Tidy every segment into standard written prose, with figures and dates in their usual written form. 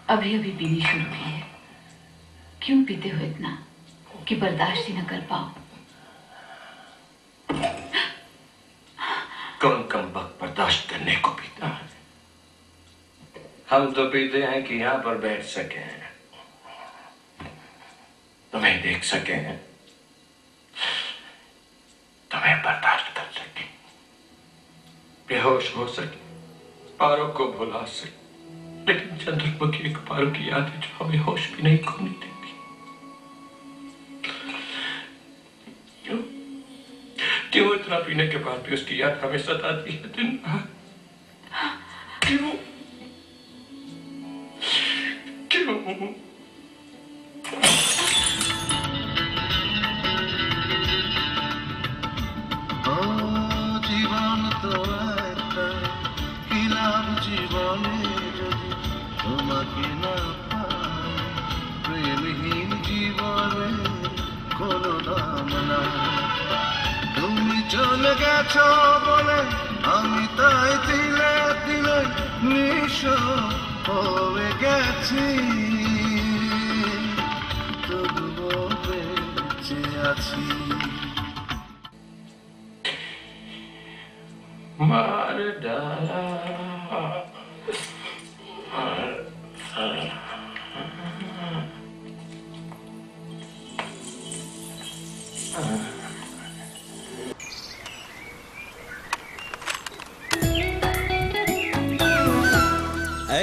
अभी अभी पीनी शुरू की है, क्यों पीते हो इतना कि बर्दाश्त ही न कर पाओ? कौन कम वक्त बर्दाश्त करने को पीता है? हम तो पीते हैं कि यहाँ पर बैठ सके, तुम्हें देख सके, तुम्हें बर्दाश्त कर सके, बेहोश हो सके, पारों को भुला सके। लेकिन चंद्रमुखी एक पारों की याद है जो हमें होश भी नहीं खोने देती। क्यों इतना पीने के बाद भी उसकी याद हमें सताती है दिन रात? क्यों क्यों? জীবন তো একটা কি লাভ জীবনে যদি তোমাকে না পাই, প্রেমহীন জীবনে কোনো দাম না। তুমি চলে গেছো বলে আমি তাই দিলে দিলে নিঃস্ব হয়ে গেছি, তবুও বেঁচে আছি। मार डाला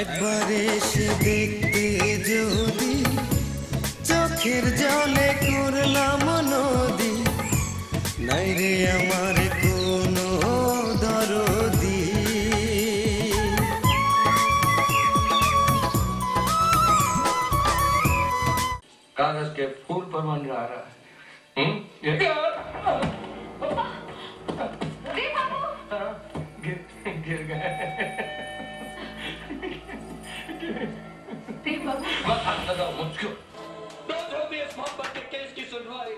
একবার এসে দেখতে যদি চোখের জলে করলাম নদী, নাই রে আমার কোনো দরদি। कागज के फूल पर मंडरा रहा है। गिर गए। मुझको इस मोहब्बत के केस की सुनवाई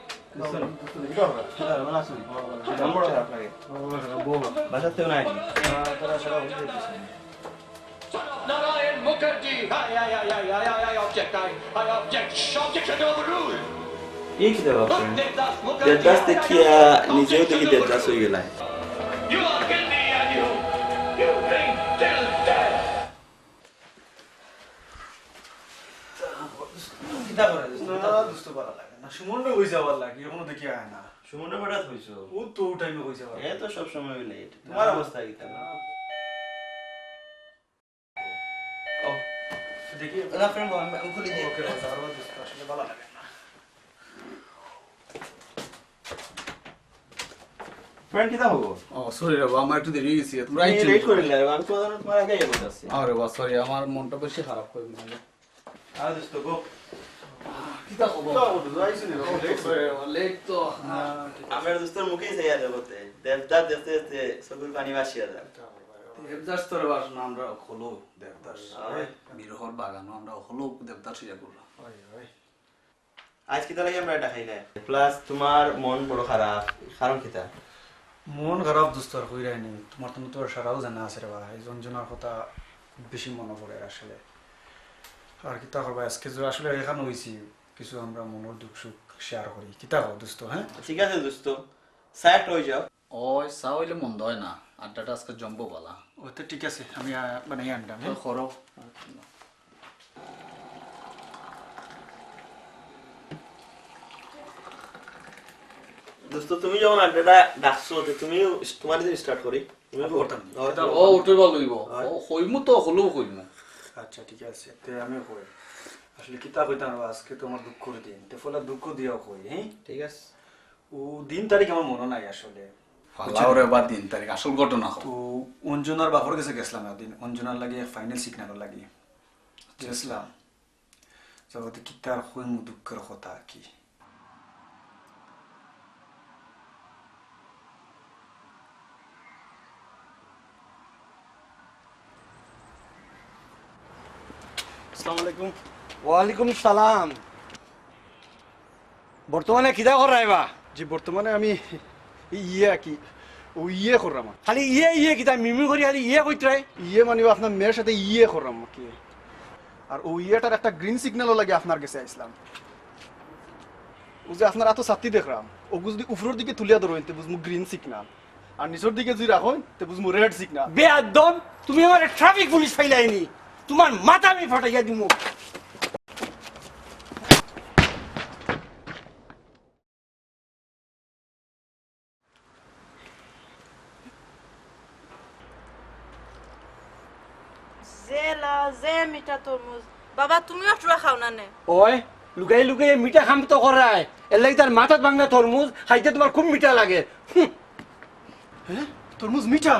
Narayan Mukherjee, I object, objection overruled. ये किताब आपने देवदास देखिया निजे देखी देवदास हो गया है। You are guilty and you bring till death. কিতাব করে না দুষ্ট করা লাগে না, সুমনটা হই যাওয়ার লাগে এখনো দেখি আয় না। সুমন বড়াত হইছো ও তো টাইমে হই যাওয়ার এ তো সব সময় লেট তোমার অবস্থা কি তাহলে? ও দেখি না ফ্রেন্ড আমি খুলি দিই। ওকে যাওয়ার দুষ্ট আসলে ভালো লাগে না। ফ্রেন্ড কিতা হবো? ও সরি রে বাবা, আমার একটু দেরি হয়ে গেছে। তোমরা তুমি লেট করে দিলে আমি তোমার আগে এসে যাচ্ছি। আরে বাবা সরি, আমার মনটা বেশি খারাপ করে দিল। আর দোস্ত গো কিতা খবর? তো যাইছি না লেট তো আমার দোস্তের মুখেই যাইয়া দেবতে দেবদাস দেখতে দেখতে চোখের পানি ভাসিয়া যায়। দেবদাস তোর বাসন আমরা হলো দেবদাস বিরহর বাগানো আমরা হলো দেবদাস ইয়া করলাম। আজ কিতা লাগে আমরা এটা খাইলে প্লাস তোমার মন বড় খারাপ, কারণ কিতা? মন খারাপ দোস্ত আর কইরাই নি, তোমার তো তোর সারাও জানা আছে রে বাবা, এই জনজনার কথা বেশি মনে পড়ে আসলে। আর কিতা করবা আজকে যে আসলে এখানে হইছি কিছু আমরা মনের দুঃখ সুখ শেয়ার করি। কিতা কও দোস্ত? হ্যাঁ ঠিক আছে দোস্ত, সাইড হয়ে যাও। ওই চা হইলে মন্দ হয় না, আড্ডাটা আজকে জমবো বলা। ও তো ঠিক আছে, আমি বানাই আনতাম। করো দোস্ত তুমি যখন আড্ডাটা ডাকছো তুমি তোমার দিন স্টার্ট করি। তুমি করতাম ও উঠিব লইব ও কইমু তো হলেও কইমু। আচ্ছা ঠিক আছে, তে আমি কই আসলে কিতা কইতাম আজকে তো আমার দুঃখ দিন, তে ফলে দুঃখ দিয়াও কই। হ্যাঁ ঠিক আছে। ও দিন তারিখ আমার মনে নাই আসলে। ফালাওরে বা দিন তারিখ আসল ঘটনা তো অঞ্জনার বাপর কাছে গেছিলাম একদিন, অঞ্জনার লাগে ফাইনাল সিগন্যাল লাগে গেছিলাম। জগতে কিতার কইমু দুঃখের কথা কি। আসসালামু আলাইকুম। ওয়ালাইকুম সালাম। বর্তমানে কিতা করাইবা? জি বর্তমানে আমি ইয়া কি ও ইয়ে করলাম খালি ইয়ে কিতা মিমি করি খালি ইয়ে কইতরাই ইয়ে মানিব আপনার মেয়ের সাথে ইয়ে করলাম কি আর ও ইয়েটার একটা গ্রিন সিগন্যালও লাগে আপনার কাছে আইসলাম ও যে আপনার এত ছাত্রী দেখলাম ও যদি উপরের দিকে তুলিয়া ধরো তে বুঝমু গ্রিন সিগন্যাল আর নিচের দিকে যদি রাখো তে বুঝমু রেড সিগন্যাল বেয়াদব তুমি আমার ট্রাফিক পুলিশ ফাইলাইনি তোমার মাথা আমি ফাটাইয়া দিমু যে মিঠা তরমুজ বাবা তুমিও টুরা খাও না নে ওই লুকাই লুকাই মিঠা খাম তো করায় এর লাগি তার মাথাত ভাঙনা তরমুজ খাইতে তোমার খুব মিঠা লাগে হ্যাঁ তরমুজ মিঠা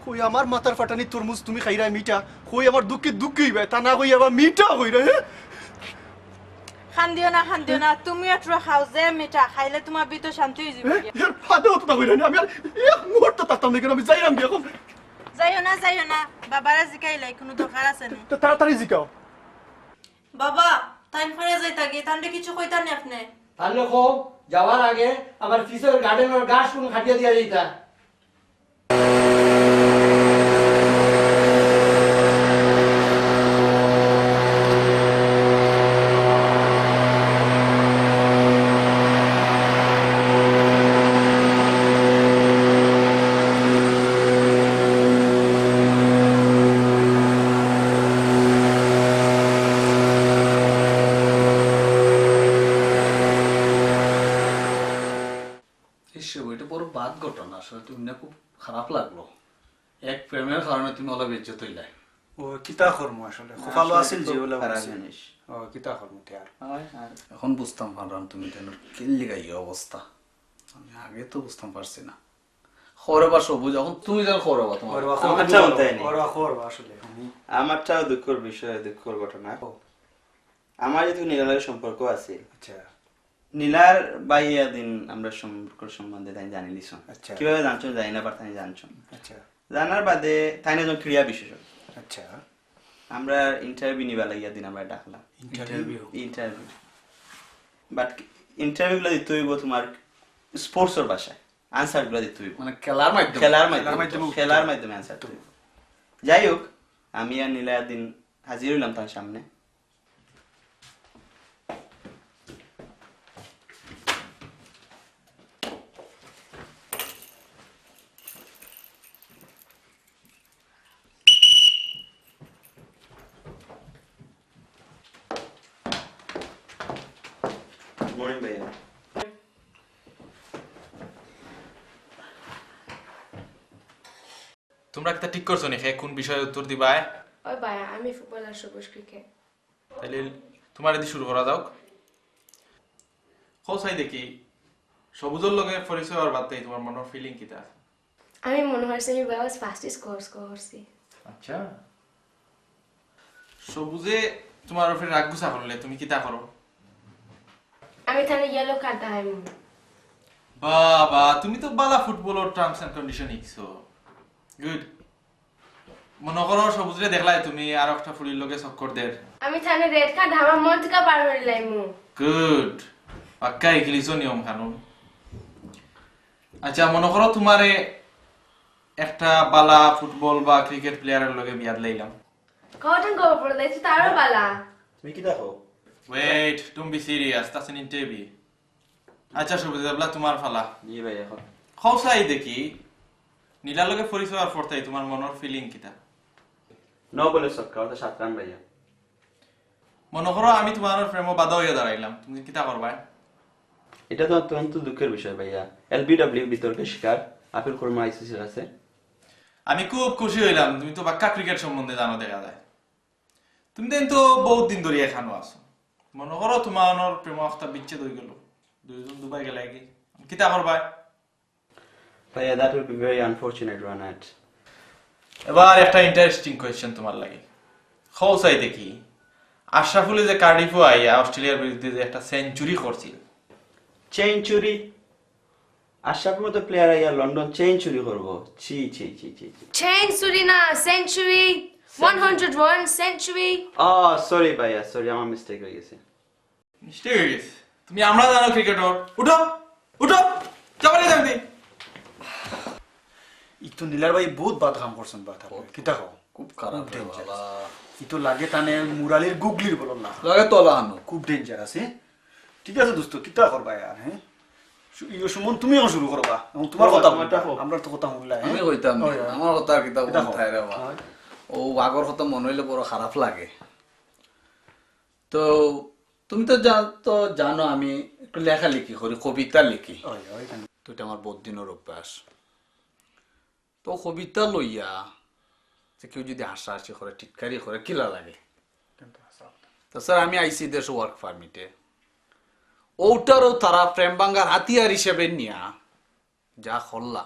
কই আমার মাথার ফাটানি তরমুজ তুমি খাইরা মিঠা কই আমার দুঃখে দুঃখী ভাই তা না কই আবার মিঠা কইরা হ্যাঁ খান দিও না তুমিও টুরা খাও যে মিঠা খাইলে তোমার ভিতর শান্তি হয়ে যাবে এর ফাদে অতটা কইরা না আমি আর এক মুহূর্ত তাতাম না কেন আমি যাইরাম বিয়া কম যাইও না বাবারা জিকাইলাই কোনো দরকার আছে না তো তাড়াতাড়ি জিকাও বাবা টাইম করে যাইতা গে তান্ডে কিছু কইতা নি আপনি তাহলে খুব যাওয়ার আগে আমার পিছের গার্ডেনের গাছ কোন খাটিয়া দিয়া দিতা এসে ওইটা বড় বাদ ঘটনা আসলে তুমি না খুব খারাপ লাগলো এক প্রেমের কারণে তুমি অলপ ইজ্জত হইলাই ও কিতা করমু আসলে খোফালো আছিল যে ওলা খারাপ বলছিল। জিনিস ও কিতা করমু তে আর এখন বুঝতাম পারলাম তুমি তেন কিল্লি গাই অবস্থা আমি আগে তো বুঝতাম পারছি না খরবা সবুজ এখন তুমি যখন খরবা তোমার করবা আমারটা বলতে হয়নি। করবা আসলে আমারটাও দুঃখের বিষয় দুঃখের ঘটনা আমার যেহেতু নীলার সম্পর্ক আছে আচ্ছা নীলার বাইয়া দিন আমরা সম্পর্ক সম্বন্ধে তাই জানি লিছ আচ্ছা। কিভাবে জানছো জানি না পার তাই জানছো আচ্ছা জানার বাদে তাই না একজন ক্রিয়া বিশেষজ্ঞ আচ্ছা আমরা ইন্টারভিউ নিবা লাগিয়া দিন আমরা ডাকলাম ইন্টারভিউ বাট ইন্টারভিউ গুলো দিতে হইব তোমার স্পোর্টসের ভাষায় আনসার গুলো দিতে হইব মানে খেলার মাধ্যমে খেলার মাধ্যমে আনসার দিতে হইব যাই হোক আমি আর নীলা দিন হাজির হইলাম তার সামনে মর্নিং ভাইয়া তোমরা একটা ঠিক করছো নাকি কোন বিষয়ে উত্তর দিবা ওই ভাইয়া আমি ফুটবল আর সবুজ ক্রিকেট তাহলে তোমার এদি শুরু করা যাও চাই দেখি সবুজের লগে পরিচয় হওয়ার বাদ দিয়ে তোমার মনের ফিলিং কিটা আমি মনে হচ্ছে আমি বাবা ফাস্টেস্ট কোর্স করছি আচ্ছা সবুজে তোমার উপরে রাগ গুছা করলে তুমি কিটা করো আমি তাহলে ইয়েলো কার্ড দেখাইমু বাবা তুমি তো বালা ফুটবলের টার্মস এন্ড কন্ডিশন শিখছো গুড মনে করো সবুজরে দেখলাই তুমি আর একটা ফুলির লগে চক্কর দের আমি তাহলে রেড কার্ড আমার মন থেকে পার হয়ে লাইমু গুড পাক্কা ইংলিশও নিয়ম কানুন আচ্ছা মনে করো তোমারে একটা বালা ফুটবল বা ক্রিকেট প্লেয়ারের লগে বিয়াদ লাইলাম কটন গো পড়ে লাইছি তারও বালা তুমি কি দেখো wait don't be serious that's an interview আচ্ছা সবুজ দেবলা তোমার ফালা জি ভাইয়া খৌসাই দেখি নীলার লগে পরিচয় আর পড়তাই তোমার মনের ফিলিং কিটা ন বলে সক্কা ওটা 7 রান ভাইয়া মনে করো আমি তোমার প্রেমে বাধা হইয়া দাঁড়াইলাম তুমি কিটা করবা এটা তো অত্যন্ত দুঃখের বিষয় ভাইয়া এলবিডব্লিউ বিতর্কের শিকার আপিল কর্ম আইসিসির আছে আমি খুব খুশি হইলাম তুমি তো পাক্কা ক্রিকেট সম্বন্ধে জানো দেখা যায় তুমি দেন তো বহুত দিন ধরে এখানো আছো মনে করো তোমার প্রেম একটা বিচ্ছেদ হয়ে গেল দুইজন দুবাই গেলে কি কিতা করবা ভাইয়া that will be very unfortunate রানাট এবার একটা ইন্টারেস্টিং কোয়েশ্চেন তোমার লাগে খৌসাই দেখি আশরাফুল যে কার্ডিফে আইয়া অস্ট্রেলিয়ার বিরুদ্ধে যে একটা সেঞ্চুরি করছিল চেঞ্চুরি আশরাফের মতো প্লেয়ার আইয়া লন্ডন চেঞ্চুরি করবো ছি ছি ছি ছি সেঞ্চুরি না সেঞ্চুরি 101 সেঞ্চুরি সরি ভাইয়া সরি আমার মিস্টেক হয়ে গেছে মিস্টেক হয়ে গেছে তুমি আমরা জানো ক্রিকেটর উঠো উঠো যাবারে যাবি ইতো নীলার ভাই বহুত বাদ কাম করছেন বা কিতা কও খুব খারাপ রে বাবা ইতো লাগে টানে মুরালির গুগলির বলো না লাগে তলা আনো খুব ডেঞ্জার আছে ঠিক আছে দোস্ত কিতা করবা আর হ্যাঁ ইয়ো সুমন তুমিও শুরু করবা এবং তোমার কথা আমরা তো কথা বললাই আমি কইতাম আমার কথা কিতা কোথায় রে বাবা ও আগর কথা মনে হইলে বড় খারাপ লাগে তো তুমি তো জানো আমি একটু লেখালেখি করি কবিতা লিখি তো এটা আমার বহুত দিনের অভ্যাস তো কবিতা লইয়া যে কেউ যদি হাসাহাসি করে টিটকারি করে কিলা লাগে তো স্যার আমি আইসি দেশ ওয়ার্ক পারমিটে ওটারও তারা প্রেম বাঙ্গার হাতিয়ার হিসেবে নিয়া যা করলা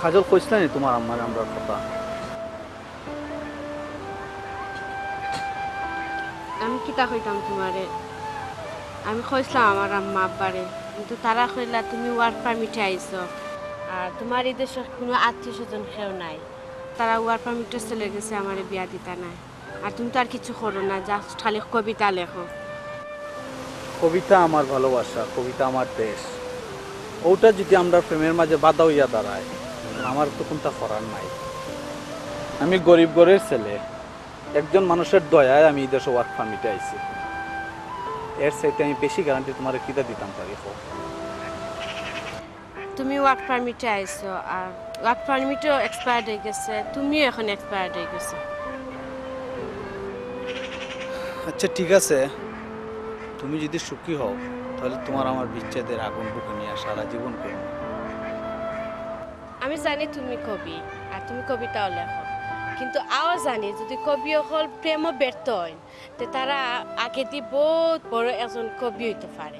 কাজল কইছিল না তোমার আম্মার আমরা কথা আমি কিতা কইতাম তোমারে আমি কইছিলাম আমার আম্মা আব্বারে কিন্তু তারা কইলা তুমি ওয়ার্ক পারমিটে আইছো আর তোমার এই দেশে কোনো আত্মীয় স্বজন কেউ নাই তারা ওয়ার্ক পারমিটে চলে গেছে আমার বিয়া দিতা নাই আর তুমি তো আর কিছু করো না যা খালি কবিতা লেখো কবিতা আমার ভালোবাসা কবিতা আমার দেশ ওটা যদি আমরা প্রেমের মাঝে বাধা হইয়া দাঁড়ায় আমার তো কোনটা করার নাই আমি গরিব ঘরের ছেলে একজন মানুষের দয়ায় আমি এই দেশে ওয়ার্ক পারমিটে আইছি এর সাথে আমি বেশি গ্যারান্টি তোমার কিতা দিতাম পারি তুমি ওয়ার্ক পারমিটে আইছো আর ওয়ার্ক পারমিটও এক্সপায়ার্ড হয়ে গেছে তুমিও এখন এক্সপায়ার্ড হয়ে গেছো আচ্ছা ঠিক আছে তুমি যদি সুখী হও তাহলে তোমার আমার বিচ্ছেদের আগুন বুকে নিয়ে সারা জীবন করবো আমি জানি তুমি কবি আর তুমি কবিতাও লেখো কিন্তু আও জানি যদি কবি হল প্রেমও ব্যর্থ হয় তে তারা আগে দিয়ে বহুত বড় একজন কবি হইতে পারে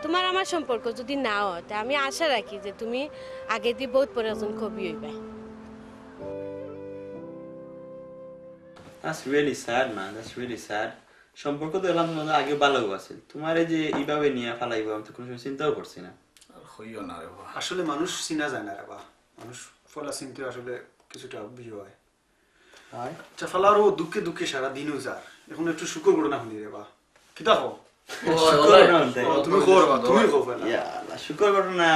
তোমার আমার সম্পর্ক যদি না হয় তা আমি আশা রাখি যে তুমি আগে দিয়ে বহুত বড় একজন কবি হইবে That's really sad, man. That's really sad. সম্পর্ক তো এলাম আগে ভালো আছে তোমার এই যে এইভাবে নিয়ে ফালাইবো আমি তো কোনো সময় চিন্তাও করছি না হইও না রে বাবা আসলে মানুষ চিনা যায় না রে বা মানুষ ফলা চিনতে আসলে কিছুটা বিয়ে হয় আচ্ছা ফালারও দুঃখে দুঃখে সারা দিনও যার এখন একটু শুকর ঘটনা শুনি রে বা কিতা হো তুমি করবা তুমি করবা শুকর ঘটনা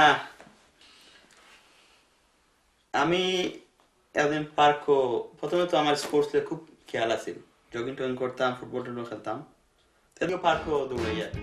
আমি একদিন পার্কও প্রথমে তো আমার স্পোর্টস খুব খেয়াল আছে জগিং টগিং করতাম ফুটবল টুটবল খেলতাম পার্কও দৌড়ে যায়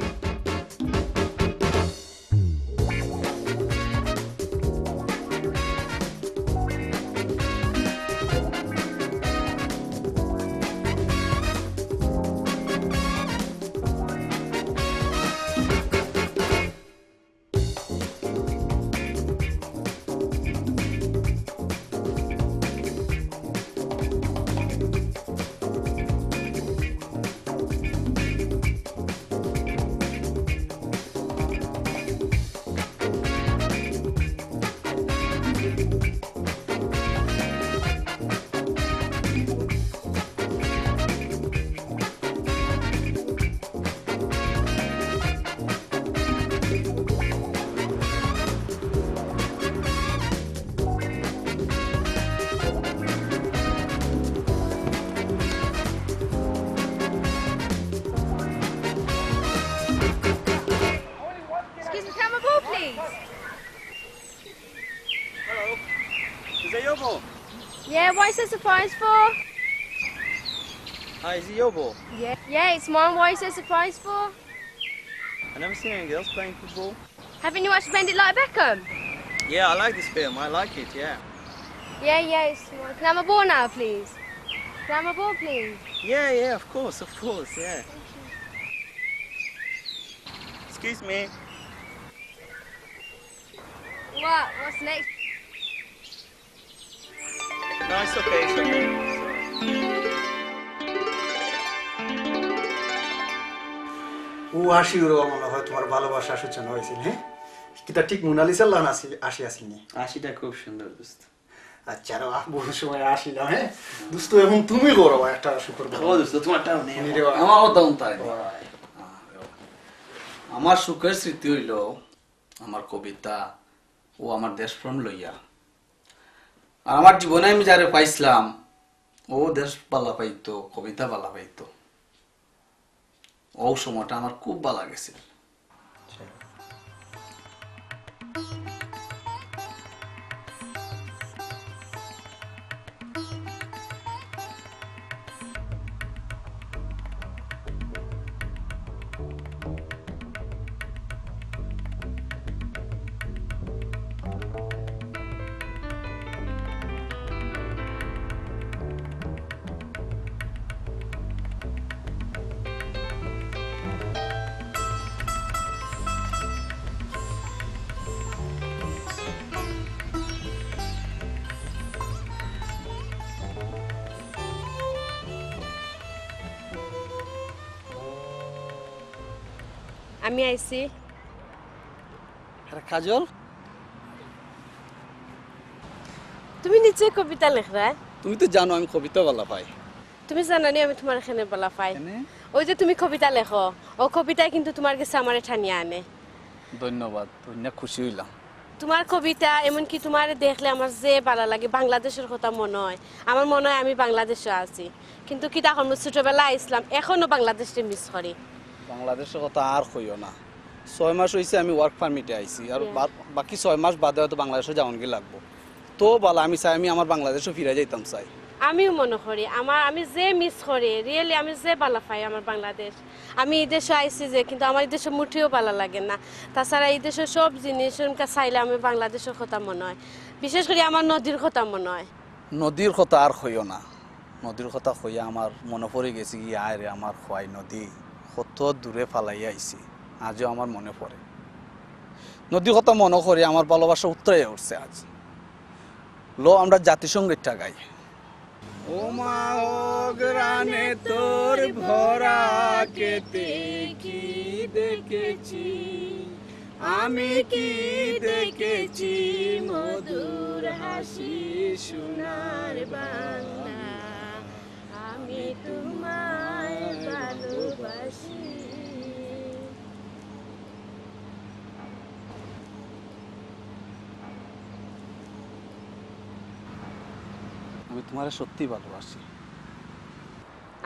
Yeah, what is this surprise for? Hi, is it your ball? Yeah, it's mine. What is this surprise for? I've never seen any girls playing football. Haven't you watched Bend It Like Beckham? Yeah, I like this film. I like it, yeah. Yeah, it's mine. Can I have my ball now, please? Can I have my ball, please? Yeah, of course, yeah. Excuse me. What? What's next? No, it's okay, it's okay. ও হাসি ওর মনে হয় তোমার ভালোবাসা সূচনা হয়েছিল হ্যাঁ কিতা ঠিক মোনালিসার লান আসি আসিনি হাসিটা খুব সুন্দর দোস্ত আচ্ছা রে বহু সময় আসিলাম হ্যাঁ দোস্ত এখন তুমি করো একটা শুকর ও দোস্ত তোমারটাও নেই আমারও তখন তাই আমার সুখের স্মৃতি হইল আমার কবিতা ও আমার দেশপ্রেম লইয়া আর আমার জীবনে আমি যারে পাইছিলাম ও দেশ বালা পাইতো, কবিতা বালা পাইতো। ও সময়টা আমার খুব ভালো গেছিল। আমি আইছি। আরে কাজল, তুমি নিশ্চয়ই কবিতা লেখরা। তুমি তো জানো আমি কবিতা ভালো পাই। তুমি জানানি আমি তোমার এখানে বলা পাই। ওই যে তুমি কবিতা লেখো, ও কবিতায় কিন্তু তোমার কাছে আমারে ঠানিয়ে আনে। ধন্যবাদ, ধন্যবাদ, খুশি হইলাম। তোমার কবিতা এমনকি তোমার দেখলে আমার যে ভালো লাগে, বাংলাদেশের কথা মনে হয়। আমার মনে হয় আমি বাংলাদেশে আছি, কিন্তু কি তখন ছোটবেলা আইসলাম, এখনো বাংলাদেশে মিস করি। বাংলাদেশের কথা আর কইও না। 6 মাস হয়েছে আমি ওয়ার্ক পারমিটে আইছি, আর বাকি 6 মাস বাদে হয়তো বাংলাদেশে যাওয়ান গিয়ে লাগবো। তো বলা আমি চাই আমি আমার বাংলাদেশে ফিরে যাইতাম চাই। আমিও মনে করি আমি যে মিস করি, রিয়েলি আমি যে ভালো পাই আমার বাংলাদেশ। আমি এই দেশে আইসি যে, কিন্তু আমার এই দেশে মুঠেও ভালো লাগে না। তাছাড়া এই দেশের সব জিনিস চাইলে আমি বাংলাদেশের কথা মনে হয়, বিশেষ করে আমার নদীর কথা মনে হয়। নদীর কথা আর কইও না। নদীর কথা কইয়া আমার মনে পড়ে গেছে কি আয় রে আমার খোয়াই নদী, কত দূরে ফালাইয়া আইছি, আজও আমার মনে পড়ে। নদীর কথা মনে করে আমার ভালোবাসা উত্তরে উঠছে আজ। লো আমরা জাতিসংগীতটা গাই। ও মা অগ্রানে তোর ভরা কেতে কি দেখেছি, আমি কি দেখেছি মধুর হাসি সোনার বাংলা, আমি তোমায় ভালোবাসি। আমি তোমারে সত্যি ভালোবাসি।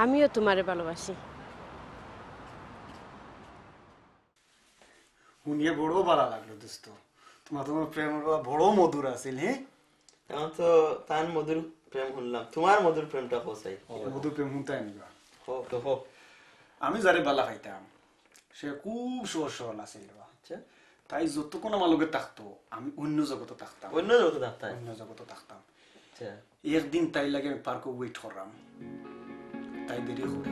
আমিও তোমারে ভালোবাসি। শুনিয়ে বড় ভালো লাগলো দোস্ত। তোমার প্রেম বড় মধুর আছিল। হ্যাঁ, এখন তো তার মধুর প্রেম শুনলাম, তোমার মধুর প্রেমটা কোথায়? মধুর প্রেম শুনতে আনিবা। তো হো, আমি যারে বালা খাইতাম সে খুব সহজ সরল আছিল। তাই যতক্ষণ আমার লগে থাকতো আমি অন্য জগতে থাকতাম। অন্য জগতে থাকতাম? অন্য জগতে থাকতাম। একদিন তাই লাগে আমি পার্কে ওয়েট করলাম, তাই দেরি করে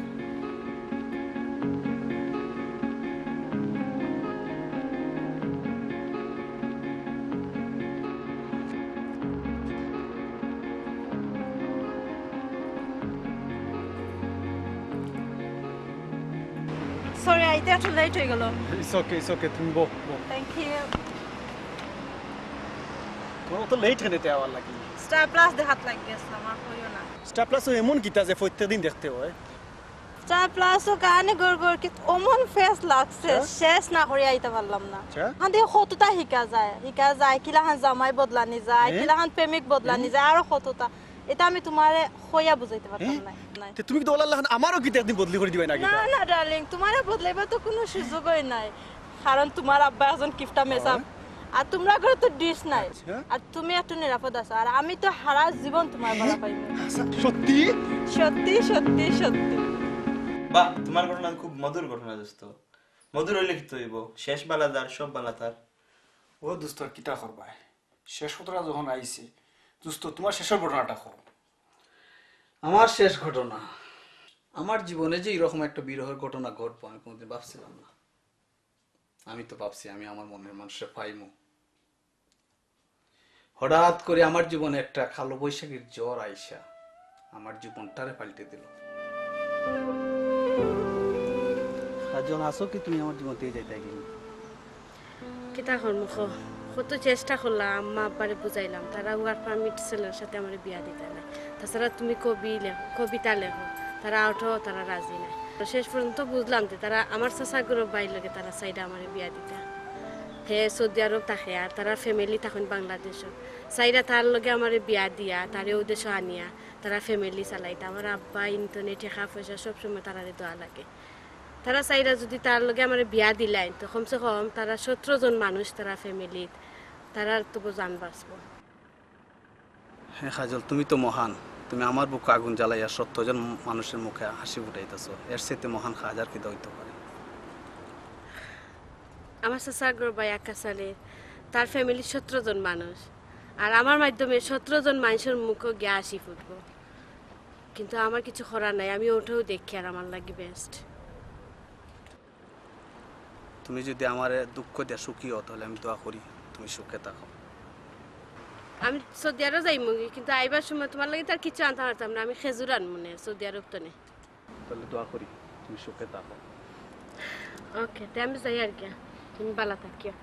সরি আইতে একটু লেট হয়ে গেল। ইটস ওকে, তুমি বো। Thank you. তোমার তো লেট হয়ে যেতে আবার লাগি। স্টার প্লাস দেখাত লাগ গেছিলাম, আর কইও না। স্টার প্লাস এমন গীতা যে প্রত্যেকদিন দেখতে হয়। স্টার প্লাসও গানে গড় গড় কি অমন ফেস লাগছে, শেষ না করে আইতে পারলাম না। হান দিয়ে কতটা শিকা যায় কিলাহান জামাই বদলানি যায়, কিলাহান প্রেমিক বদলানি যায়, আরো কতটা। এটা আমি তোমারে কইয়া বুঝাইতে পারতাম না। তুমি কি দলাল আমারও গীতা একদিন বদলি করে দিবা নাকি? না না ডার্লিং, তোমারে বদলাইবার তো কোনো সুযোগই নাই, কারণ তোমার আব্বা একজন কিফটা মেসাব, আর তোমরা ঘরে তো ডিশ নাই, আর তুমি একটু নিরাপদ আছো, আর আমি তো সারা জীবন তোমার বলা পাইব। সত্যি সত্যি সত্যি সত্যি। বাহ, তোমার ঘটনা খুব মধুর ঘটনা দোস্ত। মধুর হইলে কি হইব, শেষ বালা যার সব বালা তার। ও দোস্ত কিতা করবা, শেষ ঘটনা যখন আইছে দোস্ত তোমার শেষের ঘটনাটা কর। আমার শেষ ঘটনা, আমার জীবনে যে এরকম একটা বিরহের ঘটনা ঘটবো আমি কোনোদিন ভাবছিলাম না। আমি তো ভাবছি আমি আমার মনের মানুষের পাইমু, হঠাৎ করে আমার জীবনে একটা কালো বৈশাখীর জ্বর আইসা আমার জীবনটারে পাল্টে দিল। কাজল আসো কি তুমি আমার জীবন থেকে যাইতে গেলি? কিতা করবো কত চেষ্টা করলাম, আম্মা আব্বারে বুঝাইলাম, তারা ওয়ার্ক পারমিট ছেলের সাথে আমার বিয়া দিতে না। তাছাড়া তুমি কবিতা লেখো, তারা আউটও তারা রাজি নাই। শেষ পর্যন্ত বুঝলাম যে তারা আমার চাষাগুলো বাইর লাগে, তারা সাইডে আমার বিয়া দিতে। হে সৌদি আরব থাকে আর তারা ফ্যামিলি তখন বাংলাদেশও চাইরা তার লগে আমার বিয়া দিয়া তারে উদ্দেশ্য আনিয়া তারা ফ্যামিলি চালাইতা আমার আব্বা ইন্টারনেট টাকা পয়সা সবসময় তারারে দেওয়া লাগে তারা চাইরা যদি তার লগে আমার বিয়া দিলাই তো কমসে কম তারা 17 জন মানুষ তারা ফ্যামিলিত তারা তবু জান বাঁচবো। হ্যাঁ কাজল, তুমি তো মহান। তুমি আমার বুকে আগুন জ্বালাইয়া 70 জন মানুষের মুখে হাসি ফুটাইতেছো। এর চাইতে মহান কাজ আর কি হইতে পারে? আমার চাচাগর ভাই আকাশালে তার ফ্যামিলি 17 জন মানুষ আর আমার মাধ্যমে 17 জন মানুষের মুখে গিয়ে হাসি ফুটবো, কিন্তু আমার কিছু করার নাই। আমি ওটাও দেখি আর আমার লাগে বেস্ট। তুমি যদি আমার দুঃখ দিয়ে সুখী হও তাহলে আমি দোয়া করি তুমি সুখে থাকো। আমি সৌদি আরব যাই মুগি, কিন্তু আইবার সময় তোমার লাগে তার কিছু আনতে পারতাম না। আমি খেজুর আনবো না সৌদি আরব তো নেই। তাহলে দোয়া করি তুমি সুখে থাকো। ওকে, তাই আমি যাই আর কি। তুমি ভালো থাকিও।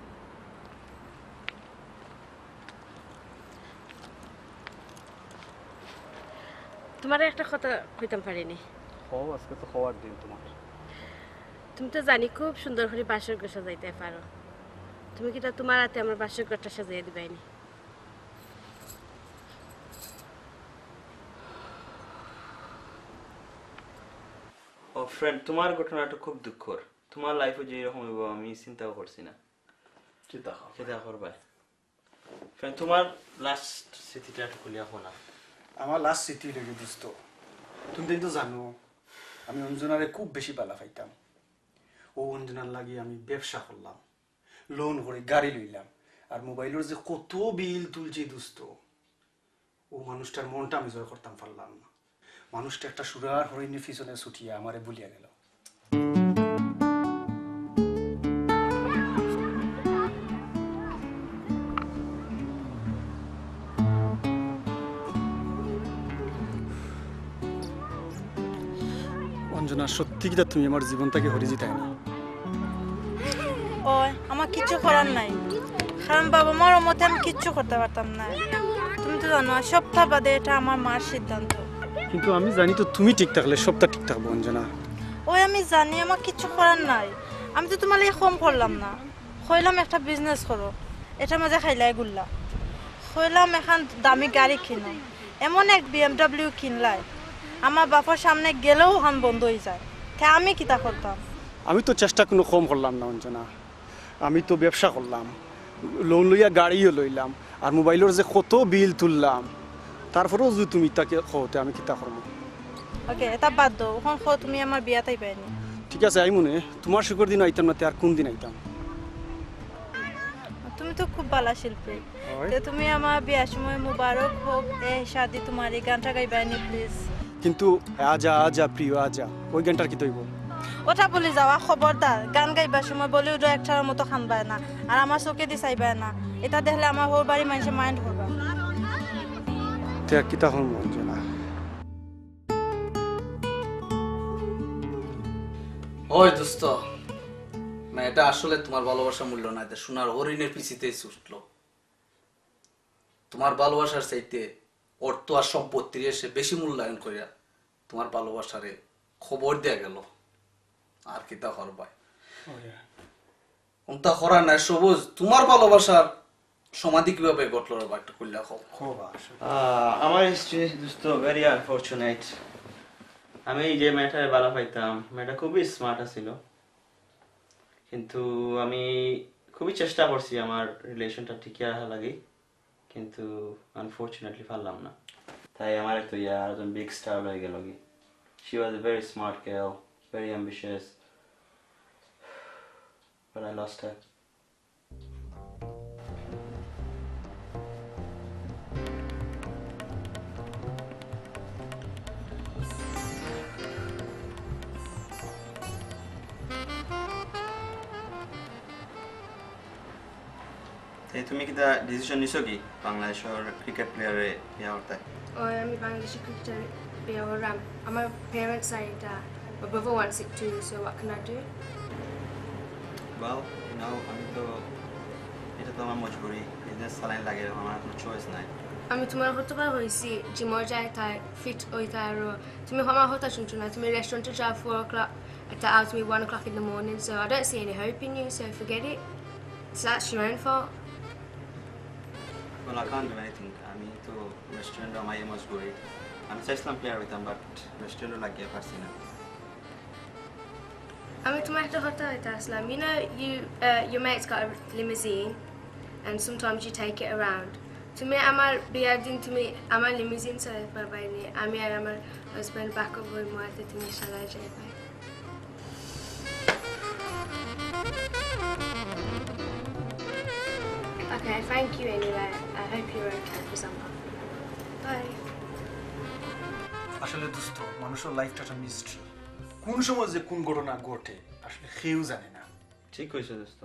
তোমার একটা কথা কইতাম পারিনি। আজকে তো খাওয়ার দিন তোমার। তুমি তো জানি খুব সুন্দর করে বাসর ঘর সাজাইতে পারো। তুমি কি তোমার হাতে আমার বাসর ঘরটা সাজাইয়া দিবাইনি? ও ফ্রেন্ড, তোমার ঘটনাটা খুব দুঃখর। তোমার লাইফে যে এরকম হইব আমি চিন্তাও করছি না। চিন্তা করবা ফ্রেন্ড, তোমার লাস্ট স্মৃতিটা একটু খুলিয়া শোনা। আমার লাস্ট স্মৃতি লেগে দোস্ত, তুমি তো জানো আমি অঞ্জনারে খুব বেশি বালা পাইতাম। ও অঞ্জনার লাগি আমি ব্যবসা করলাম, লোন করে গাড়ি লইলাম, আর মোবাইলের যে কত বিল তুলছি দোস্ত। ও মানুষটার মনটা আমি জয় করতাম পারলাম না। মানুষটা একটা সুরার হরিণের পিছনে ছুটিয়ে আমারে বলিয়া গেল। অঞ্জনা, সত্যি কি তুমি আমার জীবনটাকে হরি জিতাই না? ও আমার কিচ্ছু করার নাই, কারণ বাবা মার মতে আমি কিচ্ছু করতে পারতাম না। তুমি তো জানো সপ্তাহ বাদে এটা আমার মার সিদ্ধান্ত। কিন্তু আমি জানি তো তুমি ঠিক থাকলে সবটা ঠিক থাকবো অঞ্জনা। ওই আমি জানি আমার কিচ্ছু করার নাই। আমি তো তোমার কম করলাম না, কইলাম একটা বিজনেস করো, এটা মাঝে খাইলাই গুল্লা, কইলাম এখন দামি গাড়ি কিনো, এমন এক BMW কিনলাই আমার বাবার সামনে গেলেও হান বন্ধ হয়ে যায়। তাই আমি কিতা করতাম? আমি তো চেষ্টা কোনো কম করলাম না অঞ্জনা। আমি তো ব্যবসা করলাম, লোন লইয়া গাড়িও লইলাম, আর মোবাইলের যে কত বিল তুললাম, তারপরেও যদি তুমি তাকে খোতে আমি কিতা করবো? ওকে, এটা বাদ দাও। এখন খো তুমি আমার বিয়াতেই পাইনি। ঠিক আছে, আই মনে তোমার শুকর দিন আইতাম না, আর কোন দিন আইতাম? তুমি তো খুব ভালো শিল্পী, তো তুমি আমার বিয়ার সময় মুবারক হোক এ শাদি তোমার এই গানটা গাইবানি প্লিজ। কিন্তু আজা আজা প্রিয় আজা, ওই গানটার কি তৈব? ওটা বলে যাওয়া খবরদার। গান গাইবার সময় বলিউড একটার মতো খানবায় না, আর আমার চোখে দি চাইবায় না। এটা দেখলে আমার হোর বাড়ি মানুষের মাইন্ড করবা। কি তখন অঞ্জনা? ওই দোস্ত, এটা আসলে তোমার ভালোবাসা মূল্য নাই, সোনার হরিণের পিছিতেই ছুটলো। তোমার ভালোবাসার চাইতে অর্থ আর সম্পত্তির এসে বেশি মূল্যায়ন করিয়া তোমার ভালোবাসারে খবর দেয়া গেল। আর কি তা করবাই? তা করার নাই। সবুজ, তোমার ভালোবাসার সমাধি কিভাবে ঘটলো রে বা, একটা কইলা আমার হিস্ট্রি দোস্ত ভেরি আনফরচুনেট। আমি যে মেয়েটারে ভালো পাইতাম, মেয়েটা খুবই স্মার্ট ছিল, কিন্তু আমি খুবই চেষ্টা করছি আমার রিলেশনটা ঠিকই রাখা লাগে, কিন্তু আনফরচুনেটলি পারলাম না। তাই আমার একটা একজন বিগ স্টার হয়ে গেল কি। She was a very smart girl, very ambitious, but I lost her. তুমি কি তা ডিসিশন নিছো কি বাংলাদেশের ক্রিকেট প্লেয়ারে বিয়া করতে? আমি বাংলাদেশের ক্রিকেটার বিয়ে হলাম। আমার প্যারেন্টস আর এটা, my brother wants it too, so what can I do? Well, you know, আমি তো এটা তো আমার মজবুরি, বিজনেস চালাই লাগে, আমার কোনো চয়েস নাই। আমি তোমার হতে পার হয়েছি জিমর যায় তাই ফিট ওইটা, আর তুমি আমার হতা শুনছো না। তুমি রেস্টুরেন্টে যাও 4 o'clock, এটা out me 1 o'clock in the morning, so I don't see any hope in you, so forget it. So that's your own fault. Well, I can't do anything. আমি তো রেস্টুরেন্টে আমার মজবুরি। আমি চাইছিলাম প্লেয়ার হইতাম, বাট রেস্টুরেন্টে লাগিয়ে পারছি না। আমি তোমার একটা কথা হইতে আসলাম। You know, your mate's got a limousine, and sometimes you take it around. তুমি আমার বিয়ার দিন তুমি আমার লিমুজিন চালাতে পারবাই নি, আমি আর আমার হাজব্যান্ড ব্যাকআপ হই মাতে তুমি চালাই যাইবা। Okay, thank you anyway. I hope you're okay for someone. Bye. আসলে দোস্ত মানুষের লাইফটা একটা মিস্ট্রি, কোন সময় যে কোন ঘটনা ঘটে আসলে কেউ জানে না। ঠিক হয়েছে দোস্ত,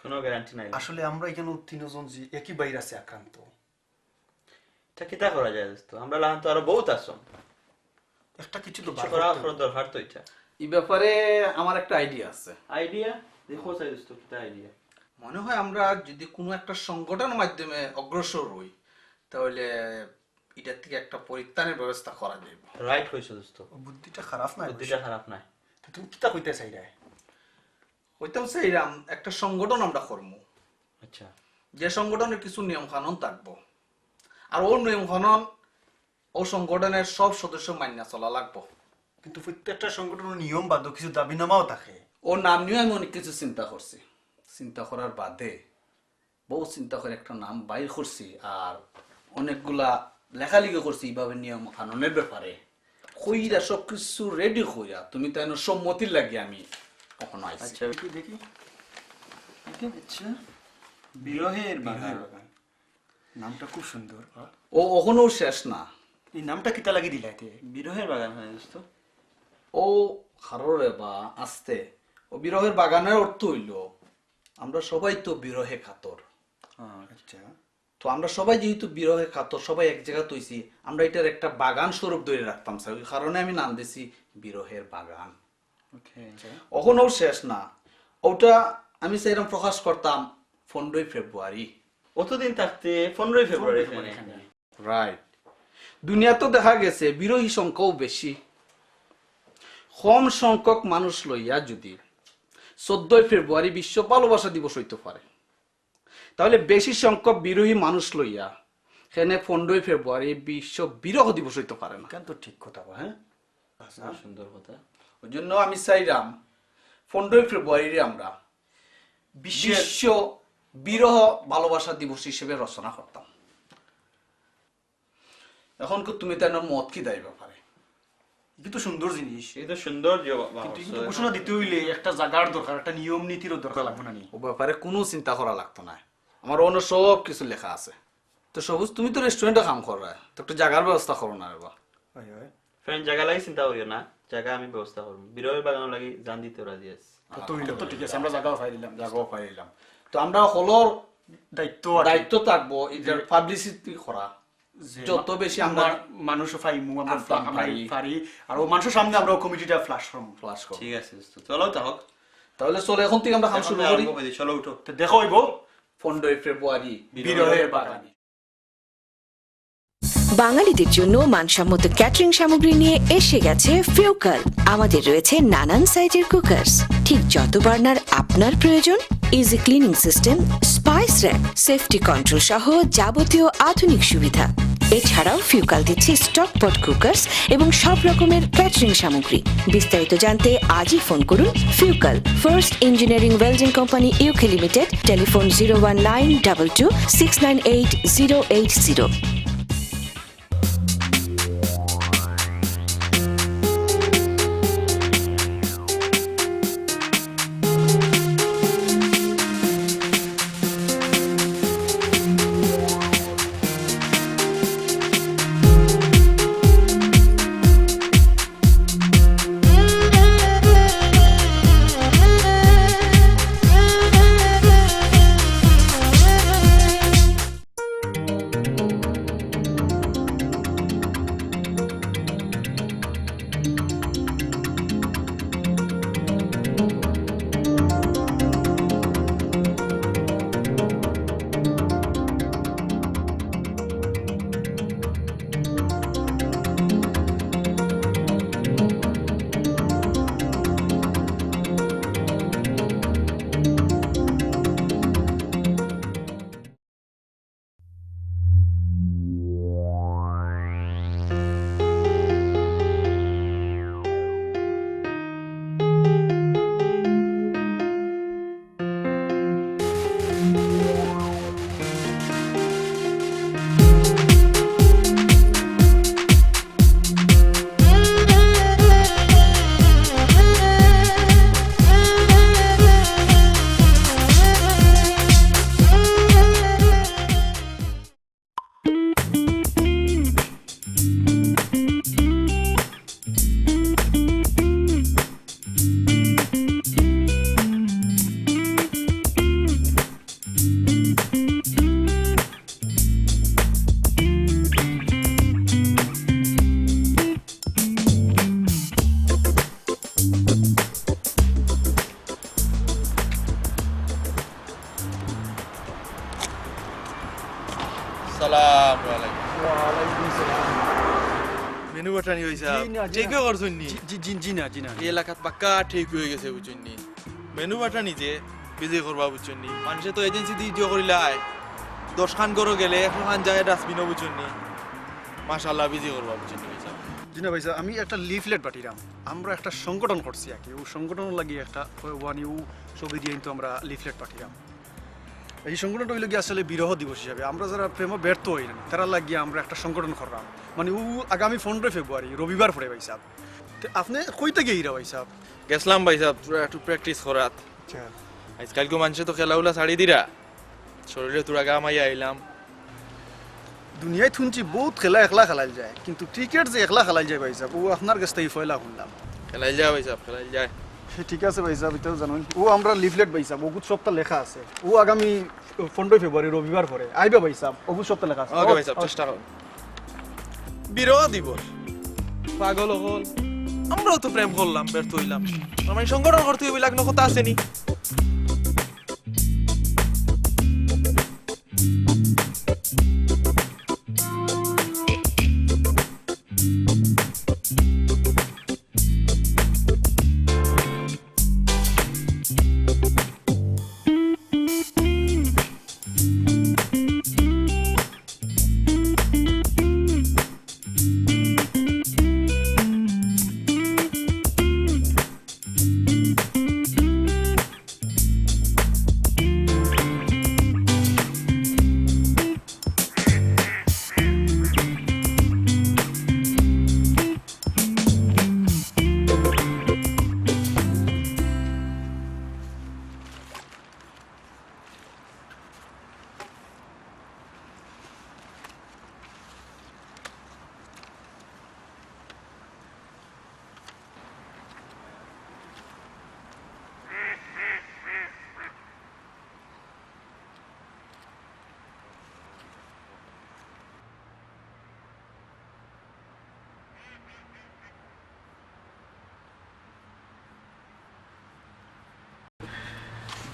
কোনো গ্যারান্টি নাই। আসলে আমরা এখানে 3 জন যে একই বাইরে আছে আক্রান্ত, এটা কিতা করা যায় দোস্ত? আমরা লাহান তো আরো বহুত আছো, একটা কিছু তো করা দরকার তো। এটা এই ব্যাপারে আমার একটা আইডিয়া আছে। আইডিয়া দেখো চাই দোস্ত, কিতা আইডিয়া? মনে হয় আমরা যদি কোনো একটা সংগঠনের মাধ্যমে অগ্রসর হই তাহলে এটার থেকে একটা পরিত্রাণের ব্যবস্থা করা যাবে। রাইট হইছে দোস্ত, বুদ্ধিটা খারাপ না, বুদ্ধিটা খারাপ নাই। তুমি কিতা কইতে চাই রে? হইতাম চাইলাম একটা সংগঠন আমরা করবো। আচ্ছা, যে সংগঠনের কিছু নিয়ম কানুন থাকবো, আর ওর নিয়ম কানুন ও সংগঠনের সব সদস্য মান্য চলা লাগবো। কিন্তু প্রত্যেকটা সংগঠনের নিয়ম বাদ কিছু দাবিনামাও থাকে। ওর নাম নিয়ে আমি অনেক কিছু চিন্তা করছি। চিন্তা করার বাদে বহু চিন্তা করে একটা নাম বাইর করছি, আর অনেকগুলা লেখালেখি করছি এইভাবে নিয়ম কানুনের ব্যাপারে। কইরা সব কিছু রেডি কইরা তুমি তাই সম্মতির লাগে আমি কখনো আইছি। আচ্ছা দেখি। আচ্ছা, বিরহের বাগান নামটা খুব সুন্দর। ও ওখানেও শেষ না। এই নামটা কিতা লাগি দিলাইতে? বিরহের বাগান হয় দোস্ত। ও হাররে বা আস্তে ও বিরহের বাগানের অর্থ হইল আমরা সবাই তো বিরহে কাতর। আচ্ছা, তো আমরা সবাই যেহেতু বিরহে কাতর, সবাই এক জায়গা তৈছি, আমরা এটার একটা বাগান স্বরূপ ধরে রাখতাম স্যার, ওই কারণে আমি নাম দিছি বিরহের বাগান। ওখানেও শেষ না, ওটা আমি সেরকম প্রকাশ করতাম 15 ফেব্রুয়ারি। অতদিন থাকতে 15 ফেব্রুয়ারি। রাইট। দুনিয়া তো দেখা গেছে বিরোহী সংখ্যাও বেশি। কম সংখ্যক মানুষ লইয়া যদি 14 ফেব্রুয়ারি বিশ্ব ভালোবাসা দিবস হইতে পারে, তাহলে বেশি সংখ্যক বিরোহী মানুষ লইয়া এখানে 15 ফেব্রুয়ারি বিশ্ব বিরহ দিবস হইতে পারে না। কেন তো ঠিক কথা বা? হ্যাঁ, সুন্দর কথা। ওই জন্য আমি চাইলাম 15 ফেব্রুয়ারি আমরা বিশ্ব বিরহ ভালোবাসা দিবস হিসেবে রচনা করতাম। এখন তুমি তাই মত কি দেয় ব্যাপারে? কিন্তু সুন্দর জিনিস, এই তো সুন্দর কিন্তু ঘোষণা দিতে হইলে একটা জায়গার দরকার, একটা নিয়ম নীতিরও দরকার লাগবে না? ও ব্যাপারে কোনো চিন্তা করা লাগতো না, আমার অন্য সব কিছু লেখা আছে। তো সবুজ তুমি তো রেস্টুরেন্টে কাম করা, তো একটা জায়গার ব্যবস্থা করো না? ফ্রেন্ড জায়গা লাগি চিন্তা করিও না, জায়গা আমি ব্যবস্থা করবো। বিরহের বাগান লাগি জান দিতে রাজি আছে। তো ঠিক আছে, আমরা জায়গাও পাই দিলাম। তো আমরা হলর দায়িত্ব থাকবো এটার পাবলিসিটি করা, যত বেশি আমরা মানুষ পাইমু আমরা পারি, আর মানুষের সামনে আমরা কমিটিটা ফ্ল্যাশ করব। ঠিক আছে, চলো তাহলে চলো এখন থেকে আমরা কাম শুরু করি। চলো উঠো, দেখো হইব 15 ফেব্রুয়ারি বিরহের বাগানে। বাঙালিদের জন্য মানসম্মত ক্যাটারিং সামগ্রী নিয়ে এসে গেছে ফিউকাল। আমাদের রয়েছে নানান সাইজের কুকার্স, ঠিক যত বার্নার আপনার প্রয়োজন, easy cleaning system, spice rack, safety control সহ যাবতীয় আধুনিক সুবিধা। এছাড়াও ফিউকাল দিচ্ছে স্টক পট কুকার্স এবং সব রকমের ক্যাটারিং সামগ্রী। বিস্তারিত জানতে আজই ফোন করুন ফিউকাল, first engineering welding company UK limited, telephone 01922698080। সালাম ওয়ালাইকুম সালাম। মেনু বাটানি হইছে জি না, জি ঠিক না। করছুন নি জি না এই এলাকাত পাক্কা ঠিক হয়ে গেছে বুঝছেন নি মেনু বাটানি যে বিজি করবা বুঝছেন নি মানুষে তো এজেন্সি দিয়ে ইয়ে করিলাই 10 খান গরো গেলে 100 খান যায় ডাস্টবিনও বুঝছেন নি মাশাআল্লাহ বিজি করবা বুঝছেন নি জি না ভাই আমি একটা লিফলেট পাঠিলাম আমরা একটা সংগঠন করছি আর কি ও সংগঠন লাগিয়ে একটা ওয়ানি ও ছবি দিয়ে কিন্তু আমরা লিফলেট পাঠিলাম এই সংগঠনটা হইল গিয়ে আসলে বিরহ দিবস হিসাবে আমরা যারা প্রেম ব্যর্থ হই না তারা লাগিয়ে আমরা একটা সংগঠন করলাম মানে ও আগামী 15 ফেব্রুয়ারি রবিবার পড়ে ভাই সাহেব তো আপনি কইতে গিয়ে ভাই সাহেব গেছলাম ভাই সাহেব তোরা একটু প্র্যাকটিস করাত আচ্ছা আজকালকে মানুষে তো খেলাগুলা ছাড়ি দিরা শরীরে তোরা গা মাইয়া আইলাম দুনিয়ায় শুনছি বহুত খেলা একলা খেলাল যায় কিন্তু ক্রিকেট যে একলা খেলাল যায় ভাই সাহেব ও আপনার কাছ থেকে ফয়লা শুনলাম খেলাই যায় ভাই সাহেব খেলাই যায় ঠিক আছে ভাই সাহেব এটাও জানুন ও আমরা লিফলেট ভাই সাহেব ওগুলো সবটা লেখা আছে ও আগামী 15 ফেব্রুয়ারি রবিবার পরে আইবে ভাই সাহেব ওগুলো সবটা লেখা আছে ওকে ভাই সাহেব চেষ্টা করুন বিরহ দিবস পাগল হল আমরাও তো প্রেম করলাম ব্যর্থ হইলাম আমার সংগঠন করতে হইবে লাগলো কথা আসেনি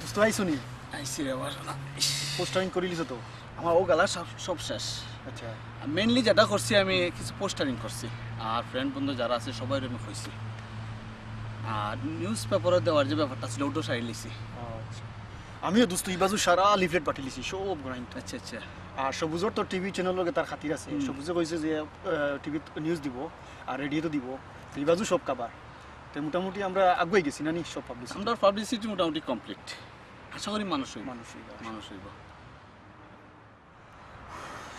দোস্ত আইসুনি আইসি রে বাসনা পোস্টারিং করে লিছো তো আমার ও গালা সব শেষ আচ্ছা মেনলি যেটা করছি আমি কিছু পোস্টারিং করছি আর ফ্রেন্ড বন্ধু যারা আছে সবাই আমি কইছি আর নিউজ পেপারে দেওয়ার যে ব্যাপারটা ছিল ওটাও সারি লিছি আমিও দোস্ত ইবাজু সারা লিফলেট পাঠিয়ে লিছি সব গ্রাইন্ড আচ্ছা আচ্ছা আর সবুজর তো টিভি চ্যানেলের লগে তার খাতির আছে সবুজে কইছে যে টিভিত নিউজ দিব আর রেডিওতে দিব তো ইবাজু সব কাবার তো মোটামুটি আমরা আগুয়ে গেছি না নি সব পাবলিশ আমরা পাবলিসিটি মোটামুটি কমপ্লিট আশা করি মানুষ হইব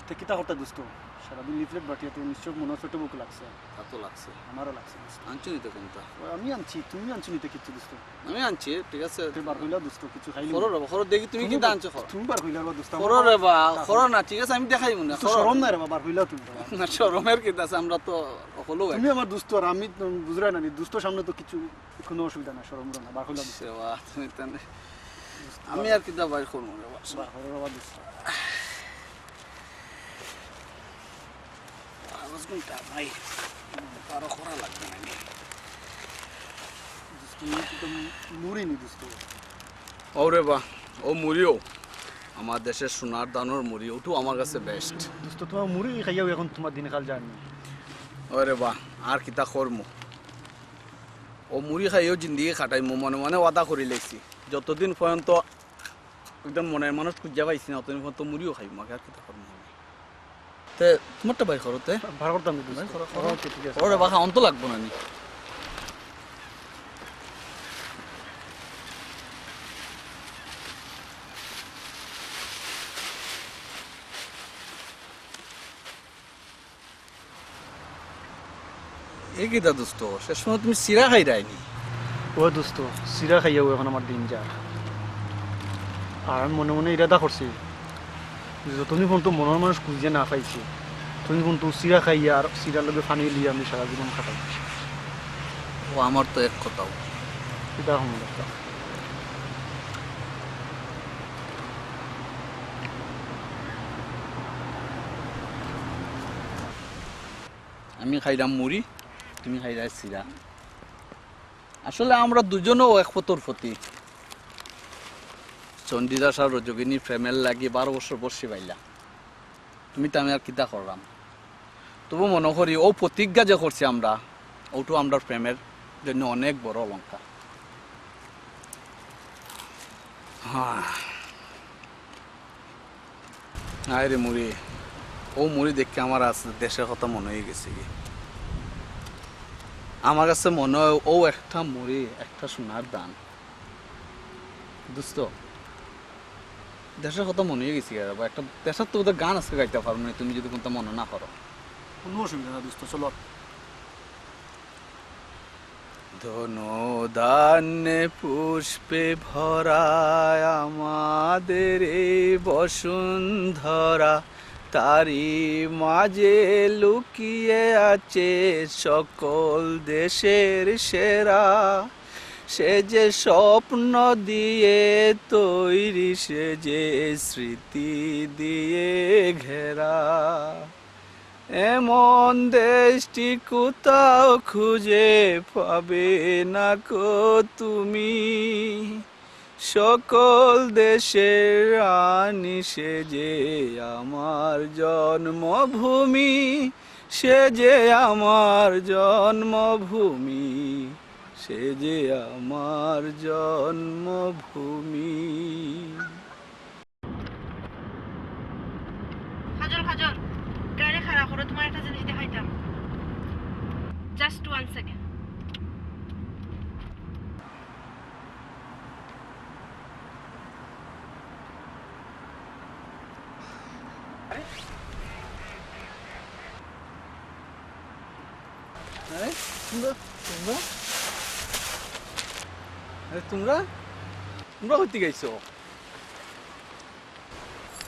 তো কিতা হতা দোস্ত সারাদিন লিফলেট বাটিয়ে তো নিশ্চয় মনে ছোট বুক লাগছে তা তো লাগছে আমারও লাগছে আনছি নিতে কোনটা আমি আনছি তুমি আনছি নিতে কিছু দোস্ত আমি আনছি ঠিক আছে তুই বার হইলা দোস্ত কিছু খাইলি খরো রে খরো দেখি তুমি কি আনছো খরো তুমি বার হইলা দোস্ত খরো রে বা খরো না ঠিক আছে আমি দেখাই মনে তো শরম না রে বার হইলা তুমি না শরমের কি আছে আমরা তো হলো তুমি আমার দোস্ত আর আমি বুঝরাই না দোস্ত সামনে তো কিছু কোনো অসুবিধা না শরম না বার হইলা দোস্ত সেবা তুমি তানে আমি আর কি দা বাইর করব রে বার হইলা বাবা দোস্ত আওয়াজ কোনটা ভাই আরো খরা লাগবে না মুড়ি নি দোস্ত ওরে বা ও মুড়িও আমার দেশের সোনার দানোর মুড়ি ওটু আমার কাছে বেস্ট দোস্ত তোমার মুড়ি খাইয়াও এখন তোমার দিন কাল যায়নি ওরে বা আর কিতা করমু ও মুড়ি খাইও জিন্দিগি খাটাইমু মনে মনে ওয়াদা করে লাইছি যতদিন পর্যন্ত একদম মনের মানুষ খুঁজা পাইছি না ততদিন পর্যন্ত মুড়িও খাইমু আগে আর কিতা করমু তে তোমারটা বাই করতে ভাড়া করতাম ঠিক আছে ওরে বা খাওন তো লাগবো না নি এ কিতা দোস্ত শেষ সময় তুমি সিরা খাই রাইনি ও দোস্ত সিরা খাইয়াও এখন আমার দিন যায় আর আমি মনে মনে ইরাদা করছি যতদিন পর্যন্ত মনের মানুষ খুঁজে না পাইছি তুমি কিন্তু সিরা খাইয়া আর সিরার লগে ফানি লিয়ে আমি সারা জীবন খাটাই ও আমার তো এক কথাও এটা হম আমি খাইলাম মুড়ি তুমি খাইলা সিরা আসলে আমরা দুজনও এক পতর প্রতি চন্ডিদাস আর রজগিনী প্রেমের লাগি 12 বছর বসে পাইলা তুমি তো আমি আর কিতা করলাম তবু মনে করি ও প্রতিজ্ঞা যে করছি আমরা ওটু আমরা প্রেমের জন্য অনেক বড় অলঙ্কার হ্যাঁ রে মুড়ি ও মুড়ি দেখে আমার আজ দেশের কথা মনে হয়ে গেছে কি আমার কাছে মনে হয় ও একটা মুড়ি একটা সোনার দান দোস্ত দেশের কথা মনে হয়ে গেছি একটা দেশের তো ওদের গান আজকে গাইতে পারবো না তুমি যদি কোনটা মনে না করো কোনো অসুবিধা না দোস্ত চলো ধনধান্যে পুষ্পে ভরায় আমাদের এই বসুন্ধরা তারি মাঝে লুকিয়ে আছে সকল দেশের সেরা সে যে স্বপ্ন দিয়ে তৈরি সে যে স্মৃতি দিয়ে ঘেরা এমন দেশটি কোথাও খুঁজে পাবে না কো তুমি সকল দেশের রানী সে যে আমার জন্মভূমি সে যে আমার জন্মভূমি সে যে আমার জন্মভূমি খাজল খাজল গাড়ি খারাপ করে তোমার একটা জিনিস দেখাইতাম জাস্ট 1 সেকেন্ড তোমরা তোমরা হইতে গেছো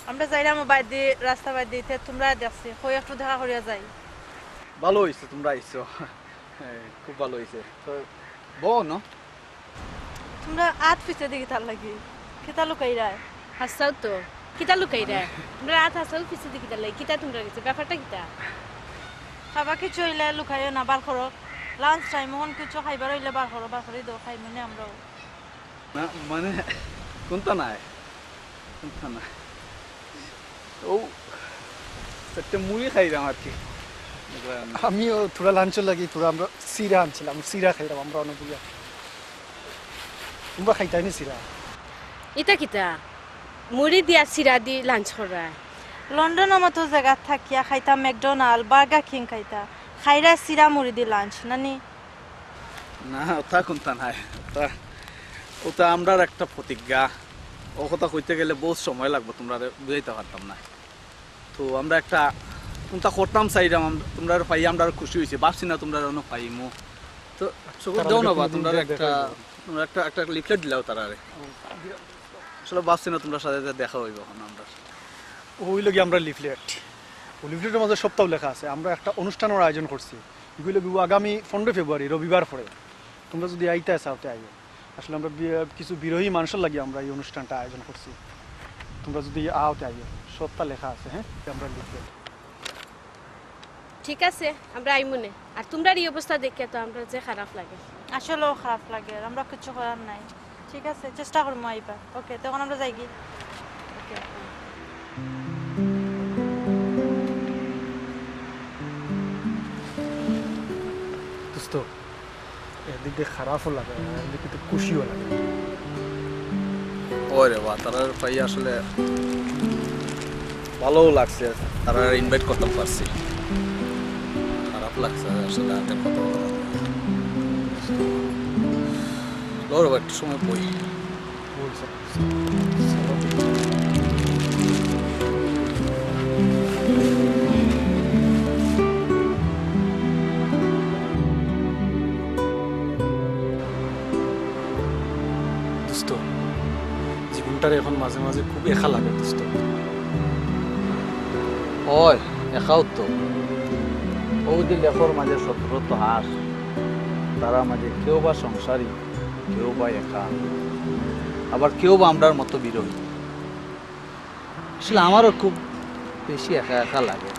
আমরা যাইলাম বাইর দিয়ে রাস্তা বাইর দিতে তোমরা দেখছি কই একটু দেখা করিয়া যাই ভালো হয়েছে তোমরা আইছো খুব ভালো হয়েছে তো বউ না তোমরা আত পিছে দিকে তার লাগি কেতা লুকাই রায় হাসাও তো কিতা লুকাই রে আমরা রাত হাসাও পিছে দিকে তালাই কিতা তোমরা গেছে ব্যাপারটা কিতা খাবা কিছু হইলে লুকাইও না বার করো লাঞ্চ টাইম হন কিছু খাইবার হইলে বার করে দাও খাই মানে আমরাও না মানে কোনটা নাই ও একটা মুড়ি খাইলাম আর কি আমিও তোরা লাঞ্চের লাগি তোরা আমরা সিরা আনছিলাম সিরা খাইলাম আমরা অনেকগুলো তোমরা খাইতাই নি সিরা ইতা কিতা মুড়ি দিয়া সিরা দি লাঞ্চ করা লন্ডনের মতো জায়গা থাকিয়া খাইতা ম্যাকডোনাল্ড বার্গার কিং খাইতা খাইরা সিরা মুড়ি দি লাঞ্চ নানি না ওটা কোনটা নাই ওটা আমরার একটা প্রতিজ্ঞা ও কথা কইতে গেলে বহুত সময় লাগবে তোমরা বুঝাইতে পারতাম না তো আমরা একটা কোনটা করতাম চাইলাম তোমরা পাই আমরা খুশি হয়েছি ভাবছি না তোমরা অনেক পাইমো তো দাও না বা তোমরা একটা লিফলেট দিলাও তারা আসলে ভাবছি না তোমরা সাথে দেখা হইব এখন আমরা ওই লগে আমরা লিফলেট ও লিফলেটের মাঝে সপ্তাহ লেখা আছে আমরা একটা অনুষ্ঠানের আয়োজন করছি এগুলো আগামী 15 ফেব্রুয়ারি রবিবার পরে তোমরা যদি আইতে চাওতে আইও আসলে আমরা কিছু বিরোহী মানুষের লাগে আমরা এই অনুষ্ঠানটা আয়োজন করছি তোমরা যদি আওতে আইও সবটা লেখা আছে হ্যাঁ আমরা লিফলেট ঠিক আছে আমরা আইমুনে আর তোমরা এই অবস্থা দেখে তো আমরা যে খারাপ লাগে আসলেও খারাপ লাগে আমরা কিছু করার নাই ঠিক আছে চেষ্টা করবো আইবা ওকে তখন আমরা যাই কি ওকে দোস্ত এদিক দিয়ে খারাপও লাগে এদিক কিন্তু খুশিও লাগে ওরে বা তারা পাই আসলে ভালোও লাগছে তারা ইনভাইট করতে পারছি খারাপ লাগছে আসলে আগের কথা লোর একটু সময় বই বলছে দোস্ত জীবনটার এখন মাঝে মাঝে খুব একা লাগে দোস্ত ওই একাও তো ও যে লেখর মাঝে 17 হাস তারা মাঝে কেউ বা সংসারী কেউ বা একা আবার কেউ বা আমরার মতো বিরোহী আসলে আমারও খুব বেশি একা একা লাগে